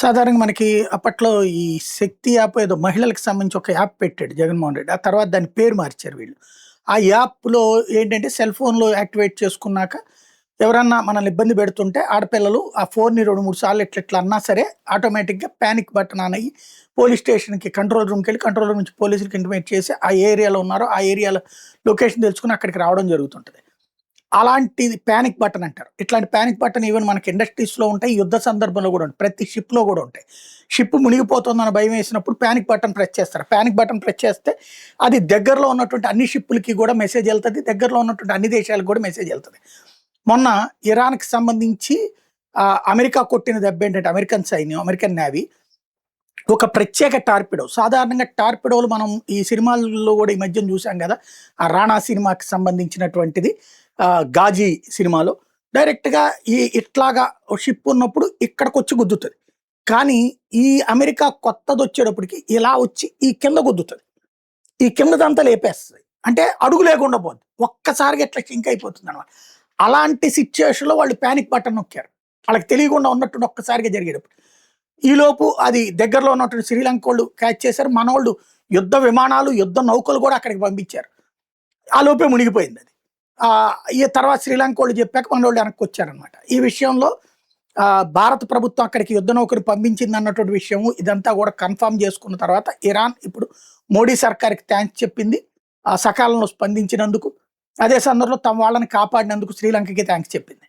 సాధారణంగా మనకి అప్పట్లో ఈ శక్తి యాప్ ఏదో మహిళలకు సంబంధించి ఒక యాప్ పెట్టాడు జగన్మోహన్ రెడ్డి. ఆ తర్వాత దాని పేరు మార్చారు వీళ్ళు. ఆ యాప్‌లో ఏంటంటే సెల్ ఫోన్‌లో యాక్టివేట్ చేసుకున్నాక ఎవరన్నా మనల్ని ఇబ్బంది పెడుతుంటే ఆడపిల్లలు ఆ ఫోన్‌ని 2, 3 సార్లు ఇట్లా అన్నా సరే ఆటోమేటిక్‌గా పానిక్ బటన్ ఆన్ అయ్యి పోలీస్ స్టేషన్‌కి కంట్రోల్ రూమ్‌కెళ్ళి కంట్రోల్ రూమ్ నుంచి పోలీసులకి ఇంటిమేట్ చేసి ఆ ఏరియాలో ఉన్నారో ఆ ఏరియాలో లొకేషన్ తెలుసుకొని అక్కడికి రావడం జరుగుతుంటది. అలాంటిది పానిక్ బటన్ అంటారు. ఇట్లాంటి పానిక్ బటన్ ఈవెన్ మనకి ఇండస్ట్రీస్‌లో ఉంటాయి. యుద్ధ సందర్భంలో గూడా ఉంటాయి. ప్రతి షిప్‌లో గూడా ఉంటాయి. షిప్ మునిగిపోతుందన్న భయమేసినప్పుడు పానిక్ బటన్ ప్రెస్ చేస్తారు. పానిక్ బటన్ ప్రెస్ చేస్తే అది దగ్గరలో ఉన్నటువంటి అన్ని షిప్పులకి గూడా మెసేజ్ ఎళ్తది. దగ్గరలో ఉన్నటువంటి అన్ని దేశాలకు గూడా మెసేజ్ ఎళ్తది. మొన్న ఇరాన్‌కి సంబంధించి అమెరికా కొట్టిన దెబ్బేంటంటే అమెరికన్ సైన్యం, అమెరికన్ నేవీ ఒక ప్రత్యేక టార్పిడో. సాధారణంగా టార్పిడోలు మనం ఈ సినిమాల్లో గూడా ఈ మధ్యన చూసాం గదా! ఆ 'రాణా' సినిమాకి సంబంధించినటువంటిది 'గాజీ' సినిమాలో. డైరెక్ట్‌గా ఇట్లాగా ఓ షిప్ ఉన్నప్పుడు ఇక్కడికొచ్చి గుద్దుతది. కానీ ఈ అమెరికా కొత్తదొచ్చేటప్పటికి ఇలా వచ్చి ఈ కింద గుద్దుతది. ఈ కిందదంతా లేపేస్తది. అంటే అడుగు లేకుండా పోద్ది. ఒక్కసారిగా ఇట్లా సింక్ అయిపోతుందనమాట. అలాంటి సిట్యుయేషన్‌లో వాళ్ళు పానిక్ బటన్ నొక్కారు. వాళ్ళకి తెలియకుండా ఉన్నట్టుండి ఒక్కసారిగా జరిగేటప్పుడు. ఈలోపు అది దగ్గరలో ఉన్నటువంటి శ్రీలంకోళ్ళు క్యాచ్ చేశారు. మనోళ్ళు యుద్ధ విమానాలు, యుద్ధ నౌకలు గూడా అక్కడికి పంపించారు. ఆ లోపే మునిగిపోయిందది. ఈ తర్వాత శ్రీలంకోళ్ళు చెప్పాక మనోళ్ళు వెనక్కొచ్చారనమాట. ఈ విషయంలో భారత ప్రభుత్వం అక్కడికి యుద్ధ నౌకను పంపించిందన్నటువంటి విషయము ఇదంతా గూడా కన్ఫర్మ్ చేసుకున్న తర్వాత ఇరాన్ ఇప్పుడు మోడీ సర్కార్‌కి థాంక్స్ చెప్పింది. సకాలంలో స్పందించినందుకు. అదే సందర్భంలో తమ వాళ్ళని కాపాడినందుకు శ్రీలంకకి థాంక్స్ చెప్పింది.